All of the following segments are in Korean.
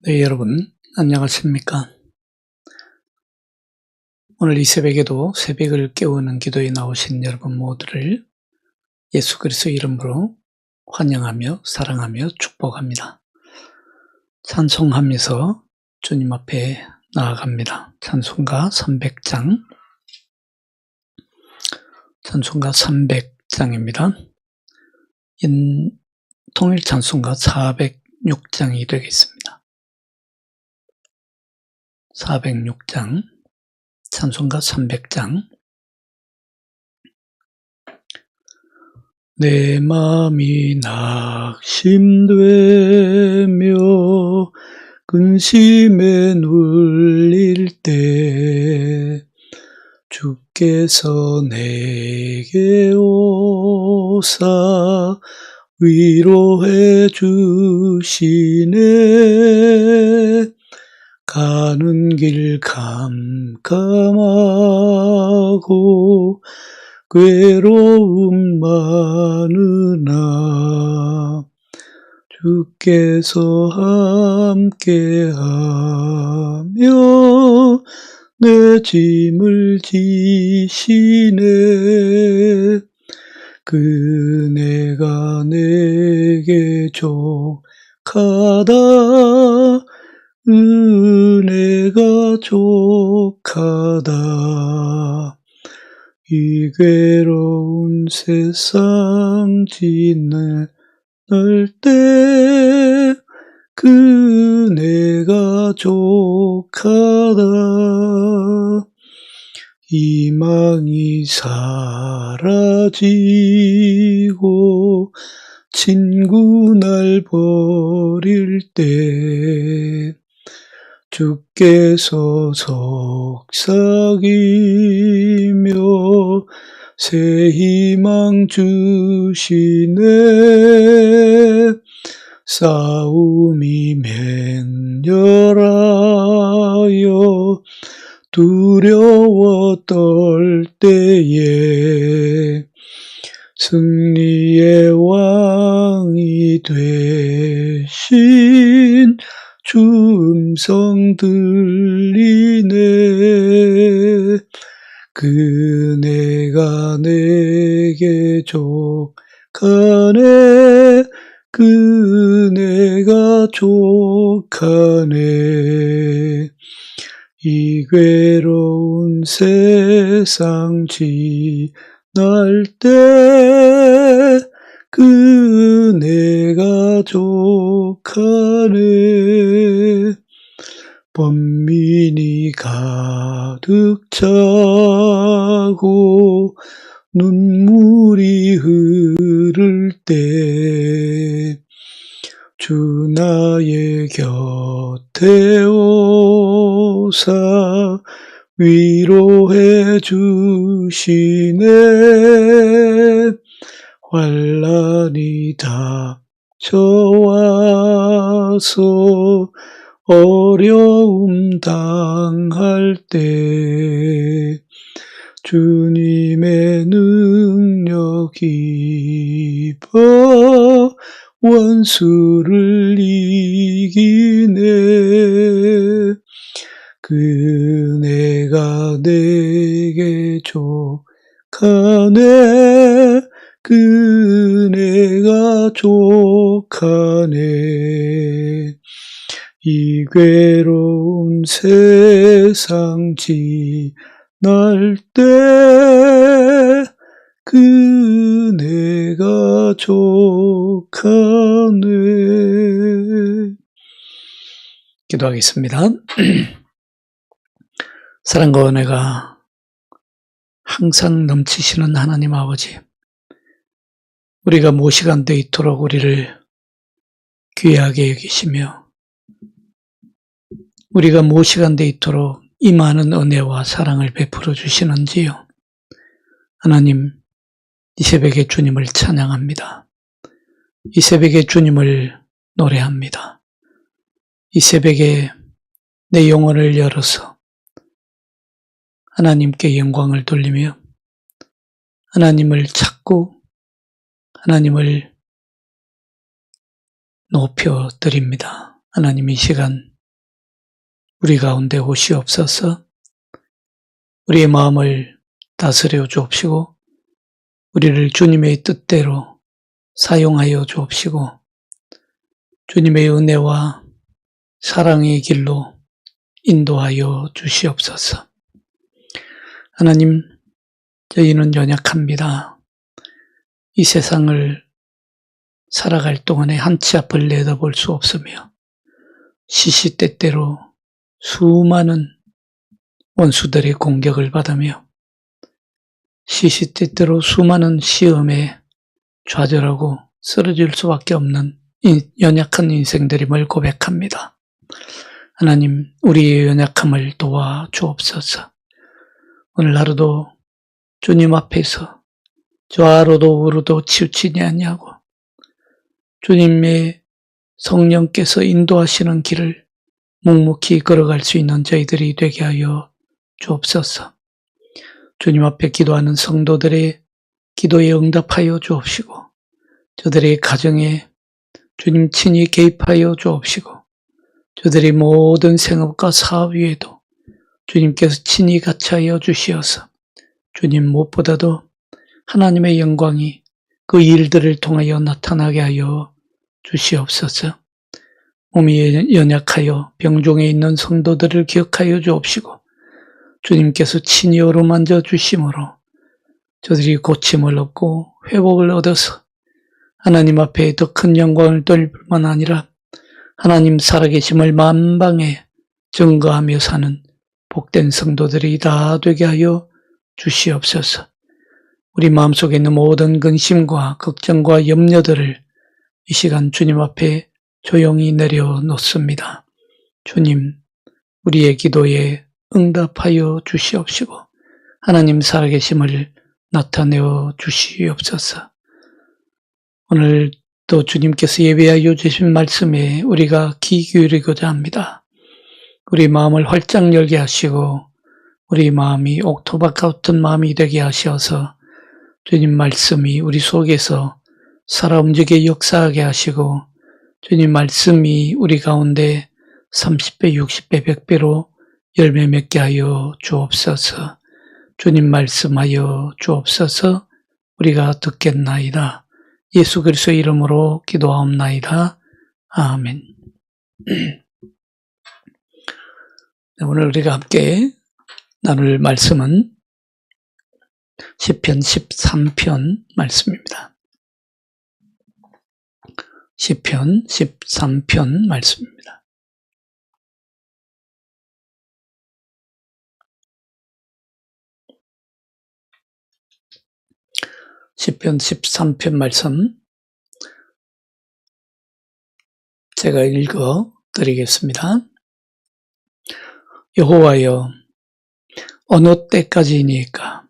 네, 여러분 안녕하십니까? 오늘 이 새벽에도 새벽을 깨우는 기도에 나오신 여러분 모두를 예수 그리스도 이름으로 환영하며 사랑하며 축복합니다. 찬송하면서 주님 앞에 나아갑니다. 찬송가 300장, 찬송가 300장입니다. 통일 찬송가 406장이 되겠습니다. 406장, 찬송가 300장. 내 마음이 낙심되며 근심에 눌릴 때 주께서 내게 오사 위로해 주시네. 가는 길 캄캄하고 괴로움 많으나 주께서 함께하며 내 짐을 지시네. 그네가 내게 족하다 은혜가 족하다. 이 괴로운 세상 지날 때 그네가 족하다. 희망이 사라지고 친구 날 버릴 때 주께서 속삭이며 새 희망 주시네. 싸움이 맹렬하여 두려워 떨 때에 승리의 왕이 되신 주 음성 들리네. 그네가 내게 족하네. 그네가 족하네. 이 괴로운 세상 지날 때 그네가 족하네. 번민이 가득 차고 눈물이 흐를 때 주 나의 곁에 오사 위로해 주시네. 환난이 닥쳐와서 어려움 당할 때 주님의 능력이 입어 원수를 이기네. 그네가 내게 족하네. 그네가 족하네. 이 괴로운 세상 지날 때 그네가 족하네. 기도하겠습니다. 사랑과 은혜가 항상 넘치시는 하나님 아버지, 우리가 모시간돼 있도록 우리를 귀하게 여기시며 우리가 모시간돼 있도록 이 많은 은혜와 사랑을 베풀어 주시는지요. 하나님, 이 새벽에 주님을 찬양합니다. 이 새벽에 주님을 노래합니다. 이 새벽에 내 영혼을 열어서 하나님께 영광을 돌리며 하나님을 찾고 하나님을 높여드립니다. 하나님, 이 시간 우리 가운데 오시옵소서. 우리의 마음을 다스려 주옵시고 우리를 주님의 뜻대로 사용하여 주옵시고 주님의 은혜와 사랑의 길로 인도하여 주시옵소서. 하나님, 저희는 연약합니다. 이 세상을 살아갈 동안에 한 치 앞을 내다볼 수 없으며 시시때때로 수많은 원수들의 공격을 받으며 시시때때로 수많은 시험에 좌절하고 쓰러질 수밖에 없는 연약한 인생들임을 고백합니다. 하나님, 우리의 연약함을 도와 주옵소서. 오늘 하루도 주님 앞에서 좌로도 우로도 치우치지 아니하고 주님의 성령께서 인도하시는 길을 묵묵히 걸어갈 수 있는 저희들이 되게 하여 주옵소서. 주님 앞에 기도하는 성도들의 기도에 응답하여 주옵시고 저들의 가정에 주님 친히 개입하여 주옵시고 저들의 모든 생업과 사업 위에도 주님께서 친히 같이하여 주시어서 주님 무엇보다도 하나님의 영광이 그 일들을 통하여 나타나게 하여 주시옵소서. 몸이 연약하여 병중에 있는 성도들을 기억하여 주옵시고 주님께서 친히 어루만져 주심으로 저들이 고침을 얻고 회복을 얻어서 하나님 앞에 더 큰 영광을 돌릴 뿐만 아니라 하나님 살아계심을 만방에 증거하며 사는 복된 성도들이 다 되게 하여 주시옵소서. 우리 마음속에 있는 모든 근심과 걱정과 염려들을 이 시간 주님 앞에 조용히 내려놓습니다. 주님, 우리의 기도에 응답하여 주시옵시고 하나님 살아계심을 나타내어 주시옵소서. 오늘 또 주님께서 예배하여 주신 말씀에 우리가 귀 기울이고자 합니다. 우리 마음을 활짝 열게 하시고 우리 마음이 옥토박 같은 마음이 되게 하셔서 주님 말씀이 우리 속에서 살아 움직여 역사하게 하시고 주님 말씀이 우리 가운데 30배, 60배, 100배로 열매 맺게 하여 주옵소서. 주님 말씀하여 주옵소서. 우리가 듣겠나이다. 예수 그리스도의 이름으로 기도하옵나이다. 아멘. 오늘 우리가 함께 나눌 말씀은 시편 13편 말씀입니다. 시편 13편 말씀입니다. 시편 13편 말씀 제가 읽어 드리겠습니다. 여호와여, 어느 때까지이니까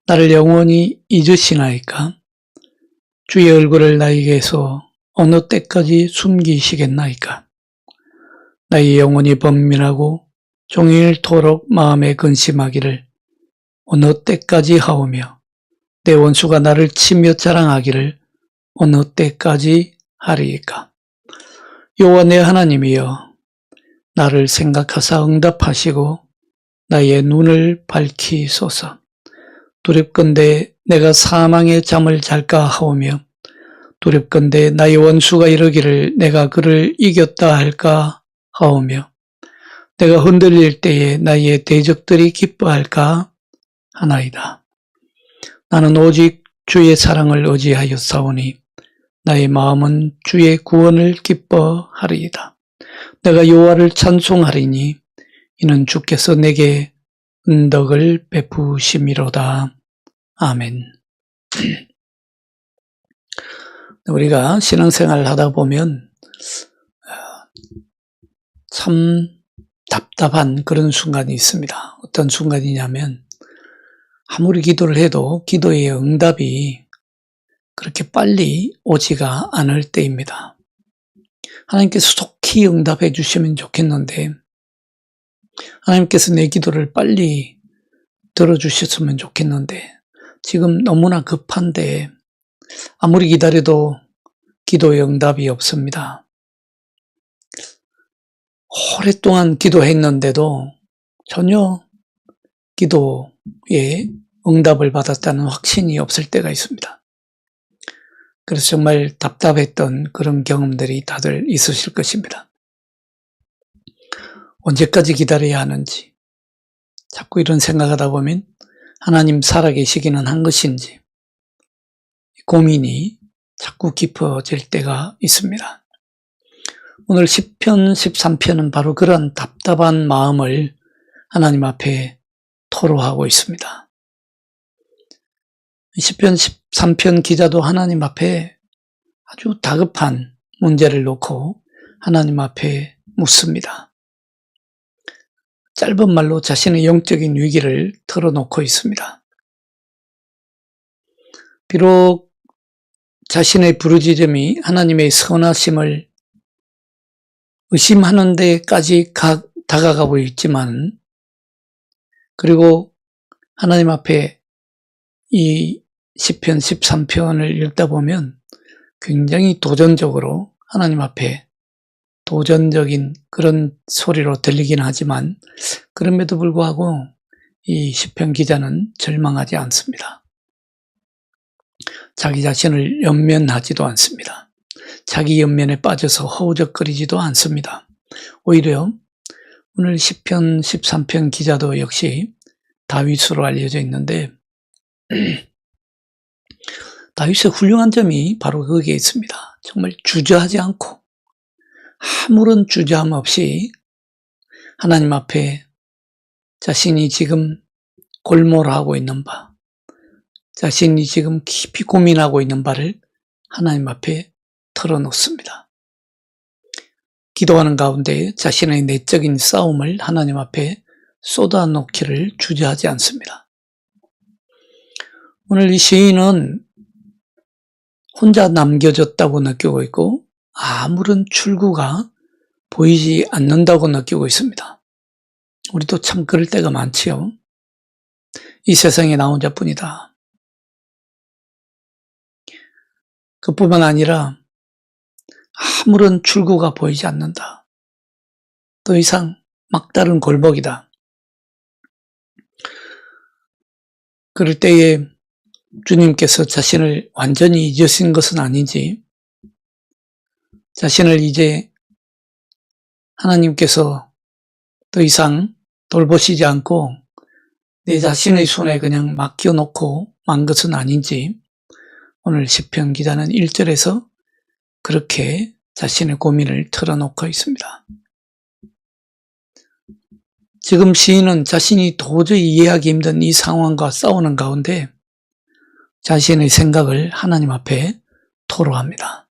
나를 영원히 잊으시나이까? 주의 얼굴을 나에게서 어느 때까지 숨기시겠나이까? 나의 영혼이 번민하고 종일토록 마음에 근심하기를 어느 때까지 하오며 내 원수가 나를 치며 자랑하기를 어느 때까지 하리이까? 여호와 내 하나님이여, 나를 생각하사 응답하시고 나의 눈을 밝히소서. 두렵건대 내가 사망의 잠을 잘까 하오며 두렵건대 나의 원수가 이르기를 내가 그를 이겼다 할까 하오며 내가 흔들릴 때에 나의 대적들이 기뻐할까 하나이다. 나는 오직 주의 사랑을 의지하였사오니 나의 마음은 주의 구원을 기뻐하리이다. 내가 여호와를 찬송하리니 이는 주께서 내게 은덕을 베푸심이로다. 아멘. 우리가 신앙생활을 하다 보면 참 답답한 그런 순간이 있습니다. 어떤 순간이냐면 아무리 기도를 해도 기도의 응답이 그렇게 빨리 오지가 않을 때입니다. 하나님께서 속히 응답해 주시면 좋겠는데 하나님께서 내 기도를 빨리 들어주셨으면 좋겠는데 지금 너무나 급한데 아무리 기다려도 기도의 응답이 없습니다. 오랫동안 기도했는데도 전혀 기도에 응답을 받았다는 확신이 없을 때가 있습니다. 그래서 정말 답답했던 그런 경험들이 다들 있으실 것입니다. 언제까지 기다려야 하는지, 자꾸 이런 생각하다 보면 하나님 살아계시기는 한 것인지 고민이 자꾸 깊어질 때가 있습니다. 오늘 시편 13편은 바로 그런 답답한 마음을 하나님 앞에 토로하고 있습니다. 시편 13편 기자도 하나님 앞에 아주 다급한 문제를 놓고 하나님 앞에 묻습니다. 짧은 말로 자신의 영적인 위기를 털어놓고 있습니다. 비록 자신의 부르짖음이 하나님의 선하심을 의심하는 데까지 다가가고 있지만, 그리고 하나님 앞에 이 시편 13편을 읽다 보면 굉장히 도전적으로 하나님 앞에 도전적인 그런 소리로 들리긴 하지만, 그럼에도 불구하고 이 시편 기자는 절망하지 않습니다. 자기 자신을 연면하지도 않습니다. 자기 연면에 빠져서 허우적거리지도 않습니다. 오히려 오늘 시편 13편 기자도 역시 다윗으로 알려져 있는데 다윗의 훌륭한 점이 바로 거기에 있습니다. 정말 주저하지 않고 아무런 주저함 없이 하나님 앞에 자신이 지금 골몰하고 있는 바, 자신이 지금 깊이 고민하고 있는 바를 하나님 앞에 털어놓습니다. 기도하는 가운데 자신의 내적인 싸움을 하나님 앞에 쏟아놓기를 주저하지 않습니다. 오늘 이 시인은 혼자 남겨졌다고 느끼고 있고 아무런 출구가 보이지 않는다고 느끼고 있습니다. 우리도 참 그럴 때가 많지요. 이 세상에 나 혼자뿐이다. 그뿐만 아니라 아무런 출구가 보이지 않는다. 더 이상 막다른 골목이다. 그럴 때에 주님께서 자신을 완전히 잊으신 것은 아닌지, 자신을 이제 하나님께서 더 이상 돌보시지 않고 내 자신의 손에 그냥 맡겨놓고 만 것은 아닌지, 오늘 시편 기자는 1절에서 그렇게 자신의 고민을 털어놓고 있습니다. 지금 시인은 자신이 도저히 이해하기 힘든 이 상황과 싸우는 가운데 자신의 생각을 하나님 앞에 토로합니다.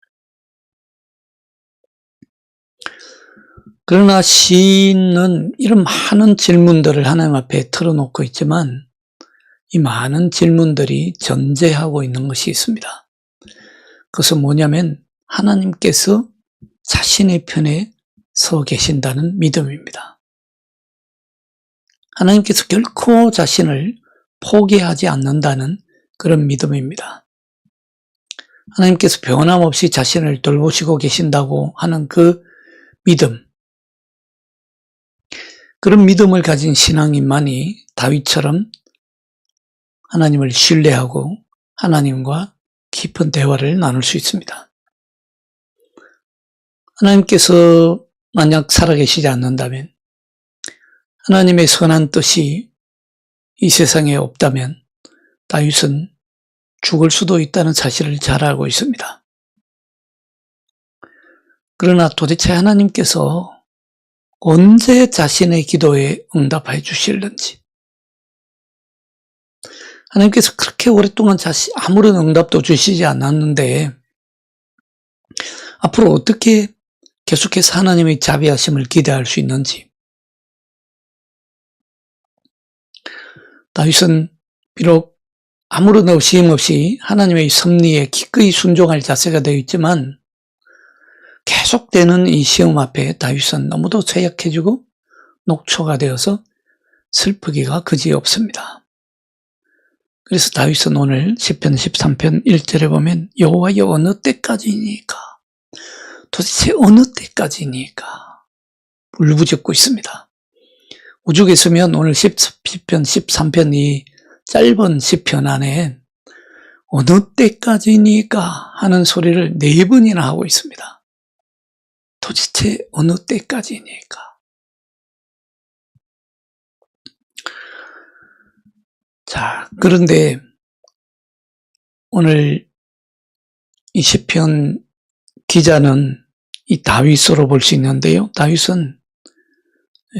그러나 시인은 이런 많은 질문들을 하나님 앞에 털어놓고 있지만 이 많은 질문들이 전제하고 있는 것이 있습니다. 그것은 뭐냐면 하나님께서 자신의 편에 서 계신다는 믿음입니다. 하나님께서 결코 자신을 포기하지 않는다는 그런 믿음입니다. 하나님께서 변함없이 자신을 돌보시고 계신다고 하는 그 믿음, 그런 믿음을 가진 신앙인만이 다윗처럼 하나님을 신뢰하고 하나님과 깊은 대화를 나눌 수 있습니다. 하나님께서 만약 살아계시지 않는다면, 하나님의 선한 뜻이 이 세상에 없다면 다윗은 죽을 수도 있다는 사실을 잘 알고 있습니다. 그러나 도대체 하나님께서 언제 자신의 기도에 응답해 주실는지, 하나님께서 그렇게 오랫동안 아무런 응답도 주시지 않았는데 앞으로 어떻게 계속해서 하나님의 자비하심을 기대할 수 있는지, 다윗은 비록 아무런 의심 없이 하나님의 섭리에 기꺼이 순종할 자세가 되어 있지만 계속되는 이 시험 앞에 다윗은 너무도 쇠약해지고 녹초가 되어서 슬프기가 그지없습니다. 그래서 다윗은 오늘 시편 13편 1절에 보면 여호와여 어느 때까지니까, 도대체 어느 때까지니까, 울부짖고 있습니다. 오죽했으면 오늘 시편 13편 이 짧은 시편 안에 어느 때까지니까 하는 소리를 4번이나 하고 있습니다. 도대체 어느 때까지니까. 자, 그런데 오늘 이 시편 기자는 이 다윗으로 볼 수 있는데요. 다윗은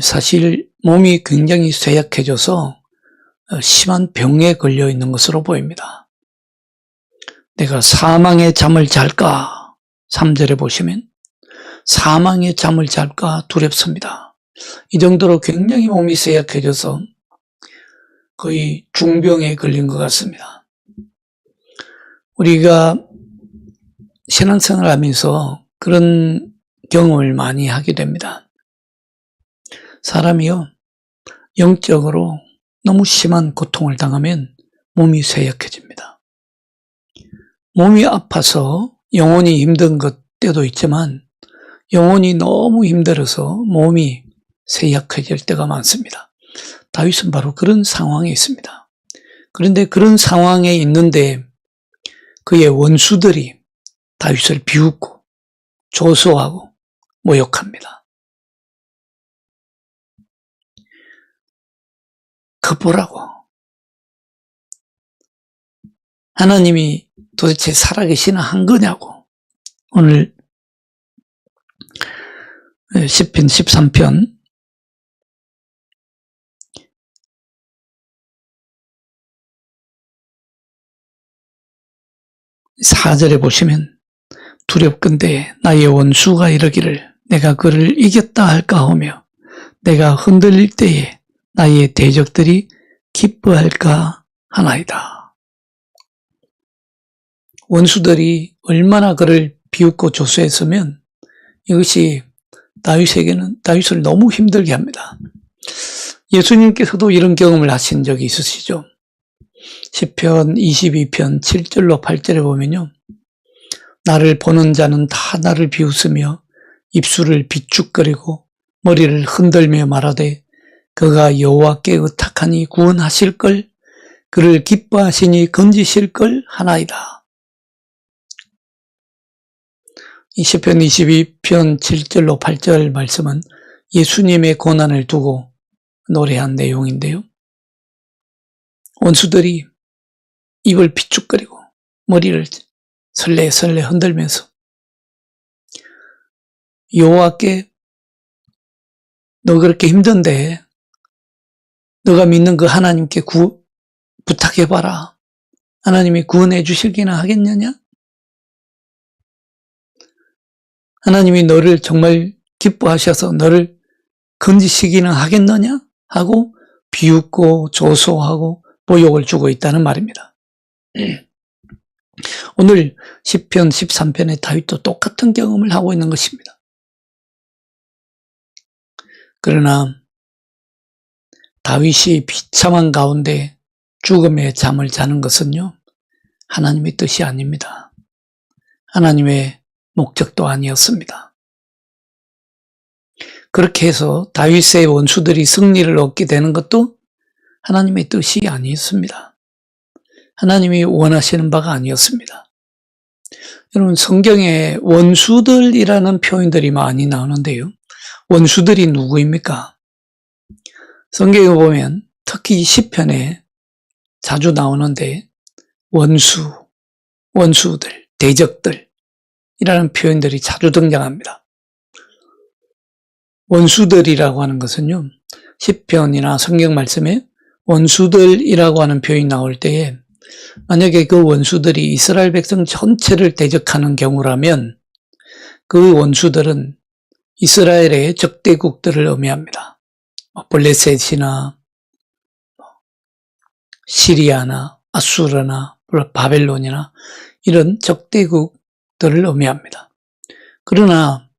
사실 몸이 굉장히 쇠약해져서 심한 병에 걸려 있는 것으로 보입니다. 내가 사망의 잠을 잘까? 3절에 보시면 사망의 잠을 잘까 두렵습니다. 이 정도로 굉장히 몸이 쇠약해져서 거의 중병에 걸린 것 같습니다. 우리가 신앙생활을 하면서 그런 경험을 많이 하게 됩니다. 사람이요, 영적으로 너무 심한 고통을 당하면 몸이 쇠약해집니다. 몸이 아파서 영혼이 힘든 것 때도 있지만 영혼이 너무 힘들어서 몸이 쇠약해질 때가 많습니다. 다윗은 바로 그런 상황에 있습니다. 그런데 그런 상황에 있는데 그의 원수들이 다윗을 비웃고 조소하고 모욕합니다. 그보라고. 하나님이 도대체 살아계시나 한 거냐고. 오늘 시편 13편 4절에 보시면 두렵건대 나의 원수가 이르기를 내가 그를 이겼다 할까 하며 내가 흔들릴 때에 나의 대적들이 기뻐할까 하나이다. 원수들이 얼마나 그를 비웃고 조소했으면 이것이 다윗을 너무 힘들게 합니다. 예수님께서도 이런 경험을 하신 적이 있으시죠. 시편 22편 7절로 8절에 보면요. 나를 보는 자는 다 나를 비웃으며 입술을 비축거리고 머리를 흔들며 말하되 그가 여호와께 의탁하니 구원하실걸 그를 기뻐하시니 건지실걸 하나이다. 이 시편 22편 7절로 8절 말씀은 예수님의 고난을 두고 노래한 내용인데요. 원수들이 입을 비축거리고 머리를 설레설레 흔들면서 여호와께 너 그렇게 힘든데 너가 믿는 그 하나님께 부탁해봐라. 하나님이 구원해 주시기나 하겠느냐? 하나님이 너를 정말 기뻐하셔서 너를 건지시기나 하겠느냐? 하고 비웃고 조소하고 모욕을 주고 있다는 말입니다. 오늘 시편 13편의 다윗도 똑같은 경험을 하고 있는 것입니다. 그러나 다윗이 비참한 가운데 죽음의 잠을 자는 것은요, 하나님의 뜻이 아닙니다. 하나님의 목적도 아니었습니다. 그렇게 해서 다윗의 원수들이 승리를 얻게 되는 것도 하나님의 뜻이 아니었습니다. 하나님이 원하시는 바가 아니었습니다. 여러분, 성경에 원수들이라는 표현들이 많이 나오는데요. 원수들이 누구입니까? 성경에 보면 특히 시편에 자주 나오는데 원수들, 대적들이라는 표현들이 자주 등장합니다. 원수들이라고 하는 것은요, 시편이나 성경 말씀에 원수들이라고 하는 표현이 나올 때에 만약에 그 원수들이 이스라엘 백성 전체를 대적하는 경우라면 그 원수들은 이스라엘의 적대국들을 의미합니다. 블레셋이나 시리아나 아수르나 바벨론이나 이런 적대국들을 의미합니다. 그러나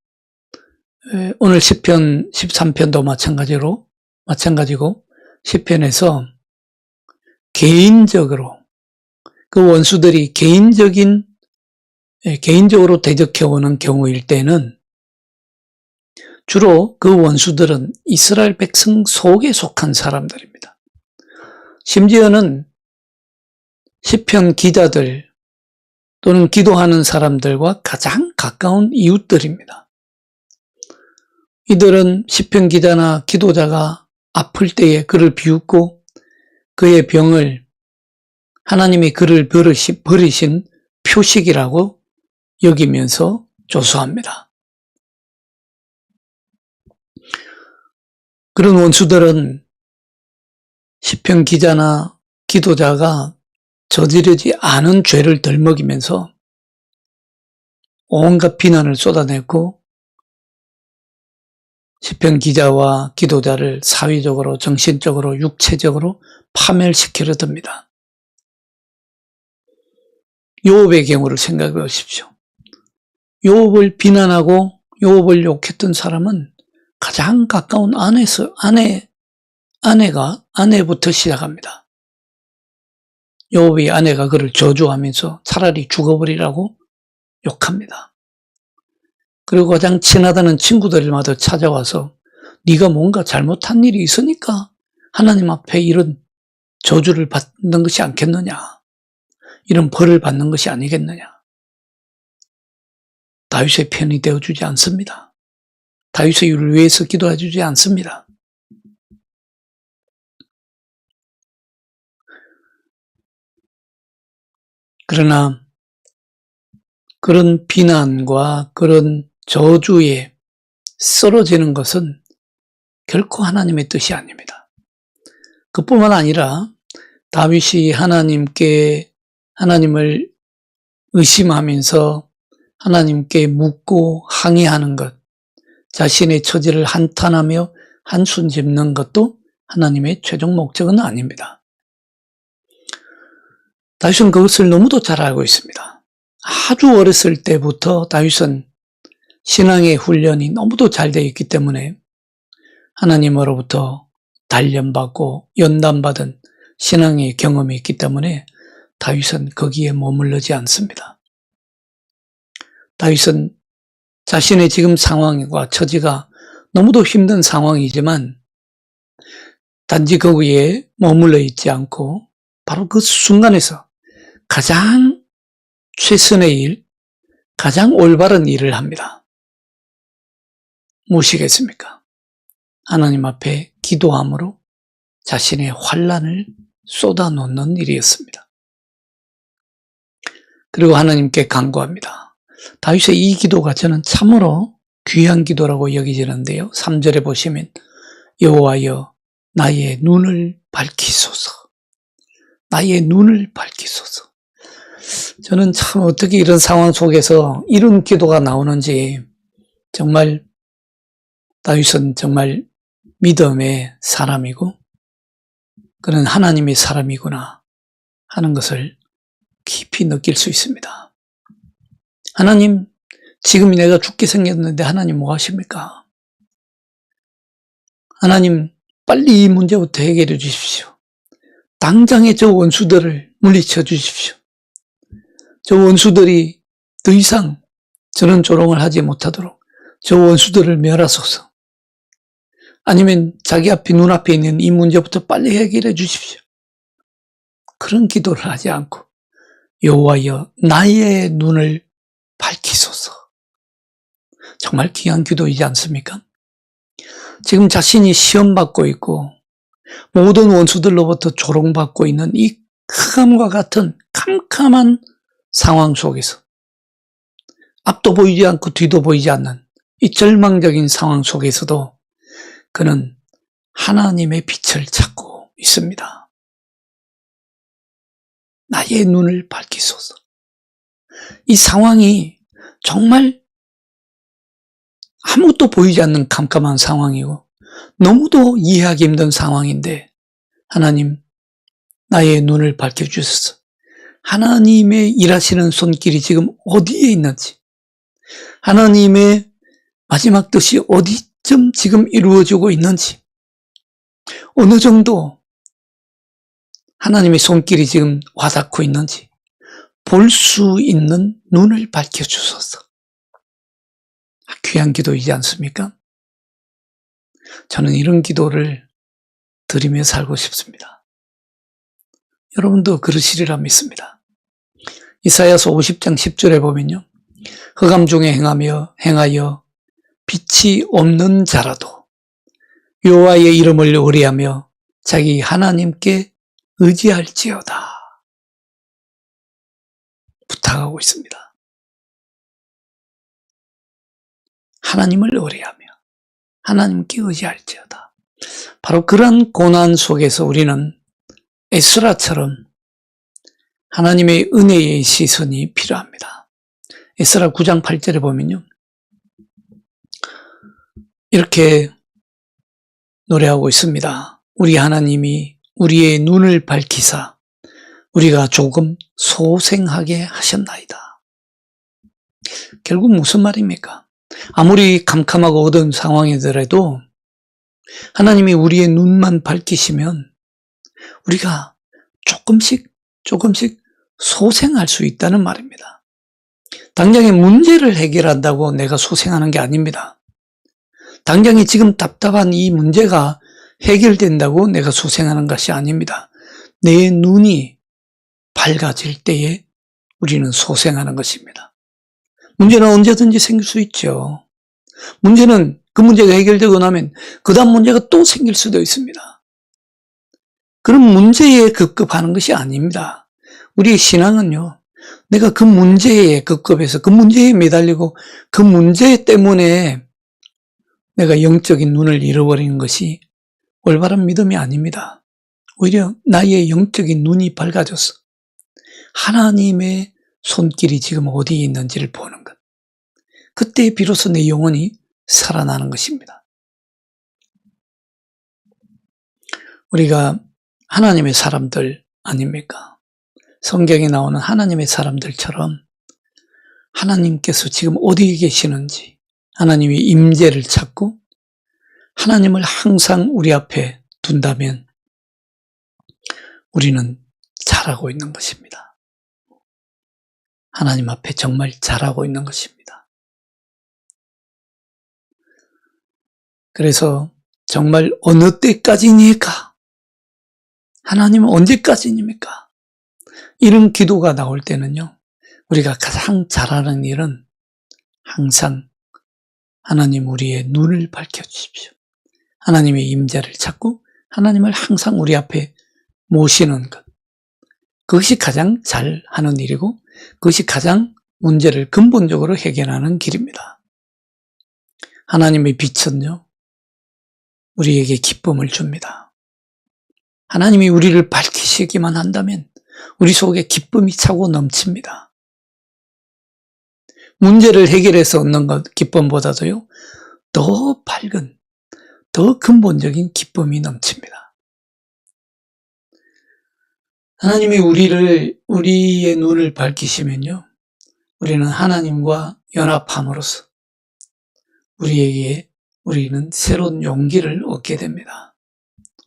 오늘 시편 13편도 마찬가지고 시편에서 개인적으로 그 원수들이 개인적으로 대적해오는 경우일 때는 주로 그 원수들은 이스라엘 백성 속에 속한 사람들입니다. 심지어는 시편 기자들 또는 기도하는 사람들과 가장 가까운 이웃들입니다. 이들은 시편 기자나 기도자가 아플 때에 그를 비웃고 그의 병을 하나님이 그를 버리신 표식이라고 여기면서 조소합니다. 그런 원수들은 시편 기자나 기도자가 저지르지 않은 죄를 덜먹이면서 온갖 비난을 쏟아내고 시편 기자와 기도자를 사회적으로, 정신적으로, 육체적으로 파멸시키려 듭니다. 요업의 경우를 생각해 보십시오. 요업을 비난하고 요업을 욕했던 사람은 가장 가까운 아내부터 시작합니다. 요업의 아내가 그를 저주하면서 차라리 죽어버리라고 욕합니다. 그리고 가장 친하다는 친구들마다 찾아와서 네가 뭔가 잘못한 일이 있으니까 하나님 앞에 이런 저주를 받는 것이 않겠느냐, 이런 벌을 받는 것이 아니겠느냐. 다윗의 편이 되어주지 않습니다. 다윗의 일을 위해서 기도해주지 않습니다. 그러나 그런 비난과 그런 저주에 쓰러지는 것은 결코 하나님의 뜻이 아닙니다. 그뿐만 아니라 다윗이 하나님을 의심하면서 하나님께 묻고 항의하는 것, 자신의 처지를 한탄하며 한숨 짓는 것도 하나님의 최종 목적은 아닙니다. 다윗은 그것을 너무도 잘 알고 있습니다. 아주 어렸을 때부터 다윗은 신앙의 훈련이 너무도 잘 되어 있기 때문에 하나님으로부터 단련받고 연단받은 신앙의 경험이 있기 때문에 다윗은 거기에 머물르지 않습니다. 다윗은 자신의 지금 상황과 처지가 너무도 힘든 상황이지만 단지 거기에 머물러 있지 않고 바로 그 순간에서 가장 최선의 일, 가장 올바른 일을 합니다. 무엇이겠습니까? 하나님 앞에 기도함으로 자신의 환난을 쏟아놓는 일이었습니다. 그리고 하나님께 간구합니다. 다윗의 이 기도가 저는 참으로 귀한 기도라고 여기지는데요. 3절에 보시면 여호와여 나의 눈을 밝히소서. 나의 눈을 밝히소서. 저는 참 어떻게 이런 상황 속에서 이런 기도가 나오는지, 정말 다윗은 정말 믿음의 사람이고 그는 하나님의 사람이구나 하는 것을 깊이 느낄 수 있습니다. 하나님, 지금 내가 죽게 생겼는데 하나님 뭐 하십니까? 하나님, 빨리 이 문제부터 해결해 주십시오. 당장에 저 원수들을 물리쳐 주십시오. 저 원수들이 더 이상 저런 조롱을 하지 못하도록 저 원수들을 멸하소서. 아니면 자기 앞에 눈앞에 있는 이 문제부터 빨리 해결해 주십시오. 그런 기도를 하지 않고 여호와여 나의 눈을 밝히소서. 정말 귀한 기도이지 않습니까? 지금 자신이 시험받고 있고 모든 원수들로부터 조롱받고 있는 이 흑암과 같은 캄캄한 상황 속에서, 앞도 보이지 않고 뒤도 보이지 않는 이 절망적인 상황 속에서도 그는 하나님의 빛을 찾고 있습니다. 나의 눈을 밝히소서. 이 상황이 정말 아무것도 보이지 않는 캄캄한 상황이고 너무도 이해하기 힘든 상황인데 하나님, 나의 눈을 밝혀주소서. 하나님의 일하시는 손길이 지금 어디에 있는지, 하나님의 마지막 뜻이 어디쯤 지금 이루어지고 있는지, 어느 정도 하나님의 손길이 지금 와닿고 있는지 볼 수 있는 눈을 밝혀주소서. 귀한 기도이지 않습니까? 저는 이런 기도를 드리며 살고 싶습니다. 여러분도 그러시리라 믿습니다. 이사야서 50장 10절에 보면요. 흑암 중에 행하여 빛이 없는 자라도 여호와의 이름을 의뢰하며 자기 하나님께 의지할지어다. 부탁하고 있습니다. 하나님을 의뢰하며 하나님께 의지할지어다. 바로 그런 고난 속에서 우리는 에스라처럼 하나님의 은혜의 시선이 필요합니다. 에스라 9장 8절에 보면요. 이렇게 노래하고 있습니다. 우리 하나님이 우리의 눈을 밝히사 우리가 조금 소생하게 하셨나이다. 결국 무슨 말입니까? 아무리 캄캄하고 어두운 상황이더라도 하나님이 우리의 눈만 밝히시면 우리가 조금씩 소생할 수 있다는 말입니다. 당장의 문제를 해결한다고 내가 소생하는 게 아닙니다. 당장에 지금 답답한 이 문제가 해결된다고 내가 소생하는 것이 아닙니다. 내 눈이 밝아질 때에 우리는 소생하는 것입니다. 문제는 언제든지 생길 수 있죠. 문제는 그 문제가 해결되고 나면 그 다음 문제가 또 생길 수도 있습니다. 그런 문제에 급급하는 것이 아닙니다. 우리의 신앙은요, 내가 그 문제에 급급해서 그 문제에 매달리고 그 문제 때문에 내가 영적인 눈을 잃어버리는 것이 올바른 믿음이 아닙니다. 오히려 나의 영적인 눈이 밝아져서 하나님의 손길이 지금 어디에 있는지를 보는 것. 그때 비로소 내 영혼이 살아나는 것입니다. 우리가 하나님의 사람들 아닙니까? 성경에 나오는 하나님의 사람들처럼 하나님께서 지금 어디에 계시는지 하나님의 임재를 찾고 하나님을 항상 우리 앞에 둔다면 우리는 잘하고 있는 것입니다. 하나님 앞에 정말 잘하고 있는 것입니다. 그래서 정말 어느 때까지니까? 하나님은 언제까지입니까? 이런 기도가 나올 때는요, 우리가 가장 잘하는 일은 항상 하나님 우리의 눈을 밝혀주십시오. 하나님의 임재를 찾고 하나님을 항상 우리 앞에 모시는 것. 그것이 가장 잘하는 일이고 그것이 가장 문제를 근본적으로 해결하는 길입니다. 하나님의 빛은요, 우리에게 기쁨을 줍니다. 하나님이 우리를 밝히시기만 한다면 우리 속에 기쁨이 차고 넘칩니다. 문제를 해결해서 얻는 것, 기쁨보다도요, 더 밝은, 더 근본적인 기쁨이 넘칩니다. 하나님이 우리의 눈을 밝히시면요, 우리는 하나님과 연합함으로써 우리는 새로운 용기를 얻게 됩니다.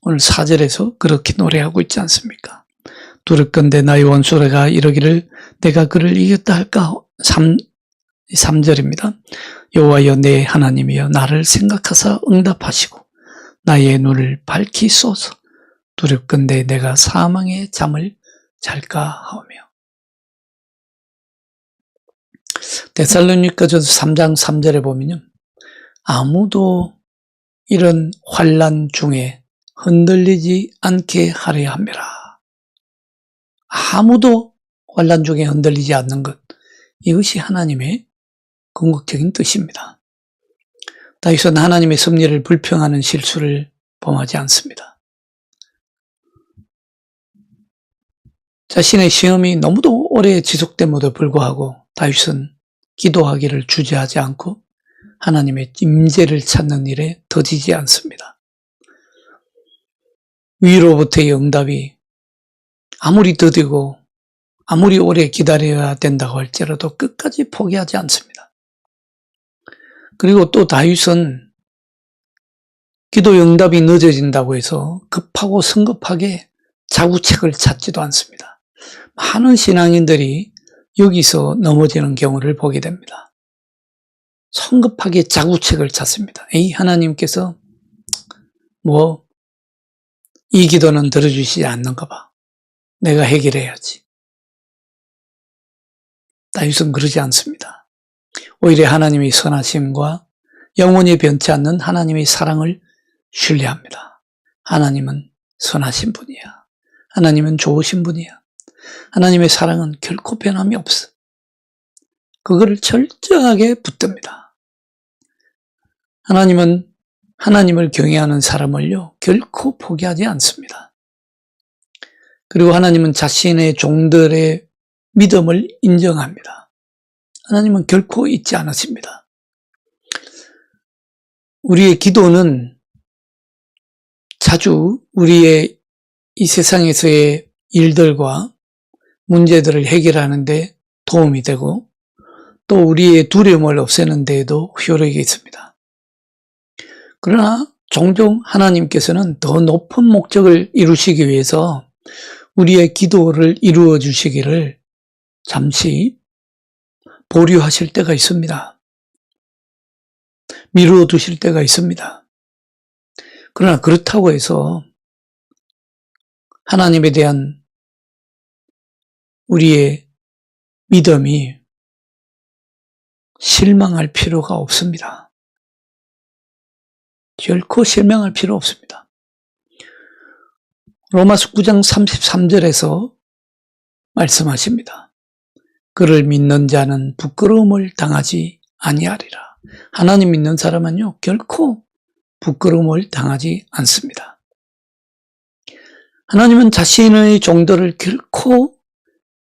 오늘 4절에서 그렇게 노래하고 있지 않습니까? 두렵건대 나의 원수가 이러기를 내가 그를 이겼다 할까? 3절입니다. 여호와여 내 하나님이여 나를 생각하사 응답하시고 나의 눈을 밝히소서. 두렵건대 내가 사망의 잠을 잘까 하오며. 데살로니가전서 3장 3절에 보면요, 아무도 이런 환난 중에 흔들리지 않게 하려 함이라. 아무도 환난 중에 흔들리지 않는 것, 이것이 하나님의 궁극적인 뜻입니다. 다윗은 하나님의 섭리를 불평하는 실수를 범하지 않습니다. 자신의 시험이 너무도 오래 지속됨에도 불구하고 다윗은 기도하기를 주저하지 않고 하나님의 임재를 찾는 일에 더디지 않습니다. 위로부터의 응답이 아무리 더디고 아무리 오래 기다려야 된다고 할지라도 끝까지 포기하지 않습니다. 그리고 또 다윗은 기도 응답이 늦어진다고 해서 급하고 성급하게 자구책을 찾지도 않습니다. 많은 신앙인들이 여기서 넘어지는 경우를 보게 됩니다. 성급하게 자구책을 찾습니다. 에이, 하나님께서 이 기도는 들어주시지 않는가 봐. 내가 해결해야지. 다윗은 그러지 않습니다. 오히려 하나님의 선하심과 영원히 변치 않는 하나님의 사랑을 신뢰합니다. 하나님은 선하신 분이야. 하나님은 좋으신 분이야. 하나님의 사랑은 결코 변함이 없어. 그거를 철저하게 붙듭니다. 하나님은 하나님을 경외하는 사람을요, 결코 포기하지 않습니다. 그리고 하나님은 자신의 종들의 믿음을 인정합니다. 하나님은 결코 잊지 않으십니다. 우리의 기도는 자주 우리의 이 세상에서의 일들과 문제들을 해결하는 데 도움이 되고 또 우리의 두려움을 없애는 데에도 효력이 있습니다. 그러나 종종 하나님께서는 더 높은 목적을 이루시기 위해서 우리의 기도를 이루어 주시기를 잠시 보류하실 때가 있습니다. 미루어 두실 때가 있습니다. 그러나 그렇다고 해서 하나님에 대한 우리의 믿음이 실망할 필요가 없습니다. 결코 실망할 필요 없습니다. 로마서 9장 33절에서 말씀하십니다. 그를 믿는 자는 부끄러움을 당하지 아니하리라. 하나님 믿는 사람은요, 결코 부끄러움을 당하지 않습니다. 하나님은 자신의 종들을 결코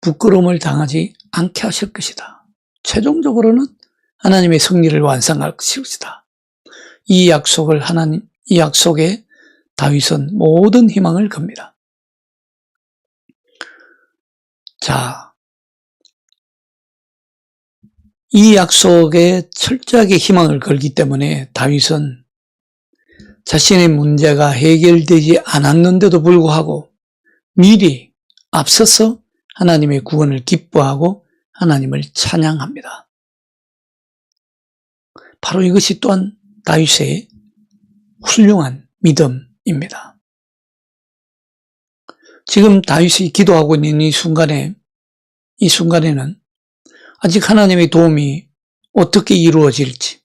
부끄러움을 당하지 않게 하실 것이다. 최종적으로는 하나님의 승리를 완성할 것이다. 이 약속에 다윗은 모든 희망을 겁니다. 자, 이 약속에 철저하게 희망을 걸기 때문에 다윗은 자신의 문제가 해결되지 않았는데도 불구하고 미리 앞서서 하나님의 구원을 기뻐하고 하나님을 찬양합니다. 바로 이것이 또한 다윗의 훌륭한 믿음입니다. 지금 다윗이 기도하고 있는 이 순간에는 아직 하나님의 도움이 어떻게 이루어질지,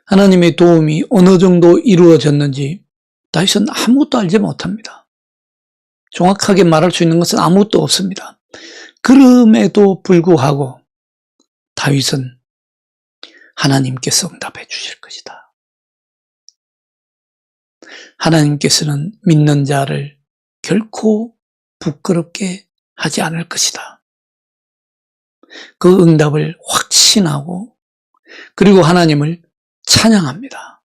하나님의 도움이 어느 정도 이루어졌는지 다윗은 아무것도 알지 못합니다. 정확하게 말할 수 있는 것은 아무것도 없습니다. 그럼에도 불구하고 다윗은 하나님께서 응답해 주실 것이다. 하나님께서는 믿는 자를 결코 부끄럽게 하지 않을 것이다. 그 응답을 확신하고 그리고 하나님을 찬양합니다.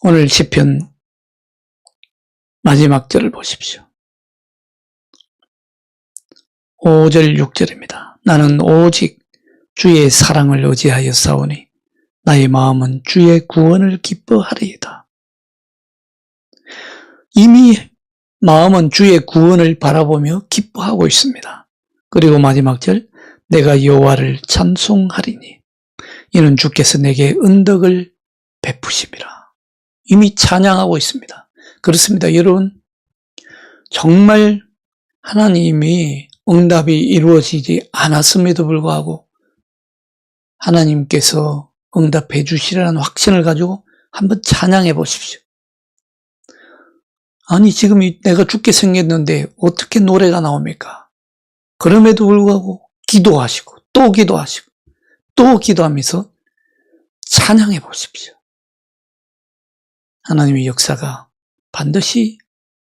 오늘 시편 마지막 절을 보십시오. 5절 6절입니다. 나는 오직 주의 사랑을 의지하여 싸우니 나의 마음은 주의 구원을 기뻐하리이다. 이미 마음은 주의 구원을 바라보며 기뻐하고 있습니다. 그리고 마지막 절, 내가 여호와를 찬송하리니 이는 주께서 내게 은덕을 베푸심이라. 이미 찬양하고 있습니다. 그렇습니다. 여러분, 정말 하나님이 응답이 이루어지지 않았음에도 불구하고 하나님께서 응답해 주시라는 확신을 가지고 한번 찬양해 보십시오. 아니, 지금 내가 죽게 생겼는데 어떻게 노래가 나옵니까? 그럼에도 불구하고 기도하시고 또 기도하시고 또 기도하면서 찬양해 보십시오. 하나님의 역사가 반드시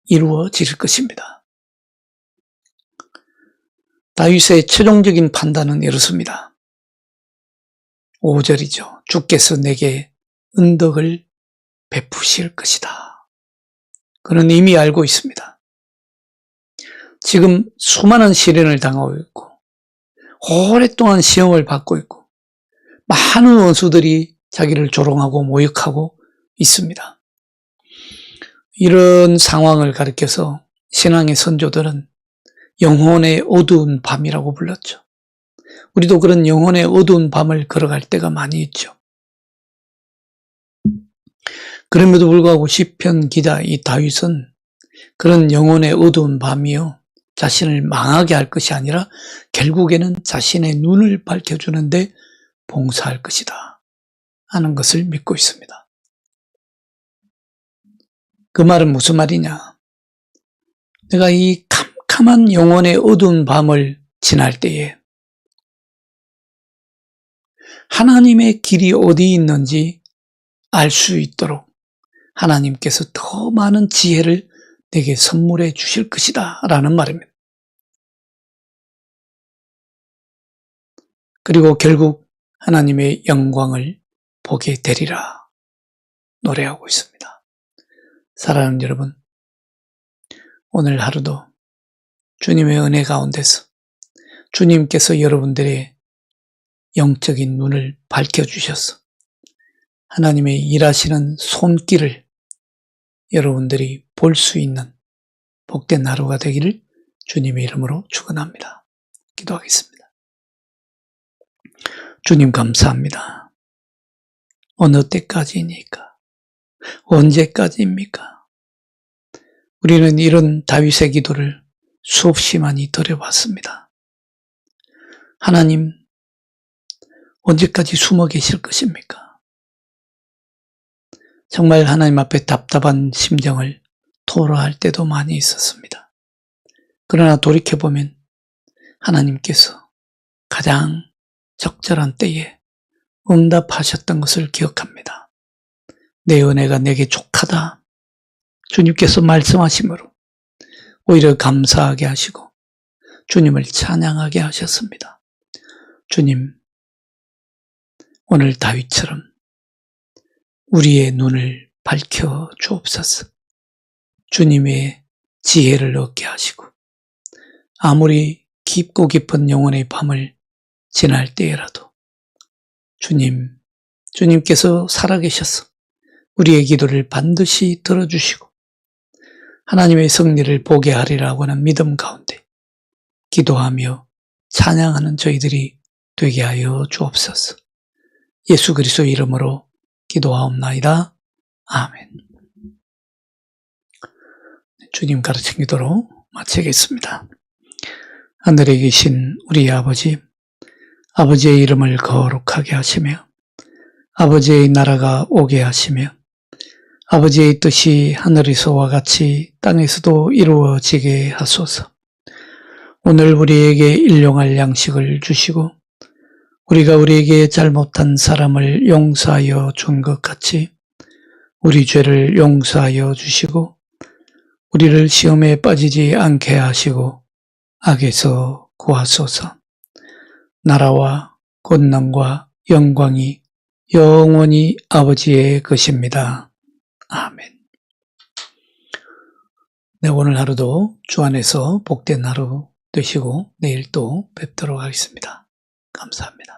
이루어질 것입니다. 다윗의 최종적인 판단은 이렇습니다. 5절이죠. 주께서 내게 은덕을 베푸실 것이다. 그는 이미 알고 있습니다. 지금 수많은 시련을 당하고 있고 오랫동안 시험을 받고 있고 많은 원수들이 자기를 조롱하고 모욕하고 있습니다. 이런 상황을 가리켜서 신앙의 선조들은 영혼의 어두운 밤이라고 불렀죠. 우리도 그런 영혼의 어두운 밤을 걸어갈 때가 많이 있죠. 그럼에도 불구하고 시편 기자 이 다윗은 그런 영혼의 어두운 밤이요, 자신을 망하게 할 것이 아니라 결국에는 자신의 눈을 밝혀주는데 봉사할 것이다 하는 것을 믿고 있습니다. 그 말은 무슨 말이냐? 내가 이 캄캄한 영혼의 어두운 밤을 지날 때에 하나님의 길이 어디 있는지 알 수 있도록 하나님께서 더 많은 지혜를 내게 선물해 주실 것이다 라는 말입니다. 그리고 결국 하나님의 영광을 보게 되리라 노래하고 있습니다. 사랑하는 여러분, 오늘 하루도 주님의 은혜 가운데서 주님께서 여러분들의 영적인 눈을 밝혀주셔서 하나님의 일하시는 손길을 여러분들이 볼 수 있는 복된 하루가 되기를 주님의 이름으로 축원합니다. 기도하겠습니다. 주님 감사합니다. 어느 때까지입니까? 언제까지입니까? 우리는 이런 다윗의 기도를 수없이 많이 드려봤습니다. 하나님, 언제까지 숨어 계실 것입니까? 정말 하나님 앞에 답답한 심정을 토로할 때도 많이 있었습니다. 그러나 돌이켜보면 하나님께서 가장 적절한 때에 응답하셨던 것을 기억합니다. 내 은혜가 내게 족하다. 주님께서 말씀하심으로 오히려 감사하게 하시고 주님을 찬양하게 하셨습니다. 주님, 오늘 다윗처럼 우리의 눈을 밝혀 주옵소서. 주님의 지혜를 얻게 하시고 아무리 깊고 깊은 영혼의 밤을 지날 때라도 주님께서 살아계셔서 우리의 기도를 반드시 들어주시고 하나님의 승리를 보게 하리라고 하는 믿음 가운데 기도하며 찬양하는 저희들이 되게 하여 주옵소서. 예수 그리스도 이름으로 기도하옵나이다. 아멘. 주님 가르친 기도로 마치겠습니다. 하늘에 계신 우리 아버지, 아버지의 이름을 거룩하게 하시며 아버지의 나라가 오게 하시며 아버지의 뜻이 하늘에서와 같이 땅에서도 이루어지게 하소서. 오늘 우리에게 일용할 양식을 주시고 우리가 우리에게 잘못한 사람을 용서하여 준 것 같이 우리 죄를 용서하여 주시고 우리를 시험에 빠지지 않게 하시고 악에서 구하소서. 나라와 권능과 영광이 영원히 아버지의 것입니다. 아멘. 네, 오늘 하루도 주 안에서 복된 하루 되시고 내일 또 뵙도록 하겠습니다. 감사합니다.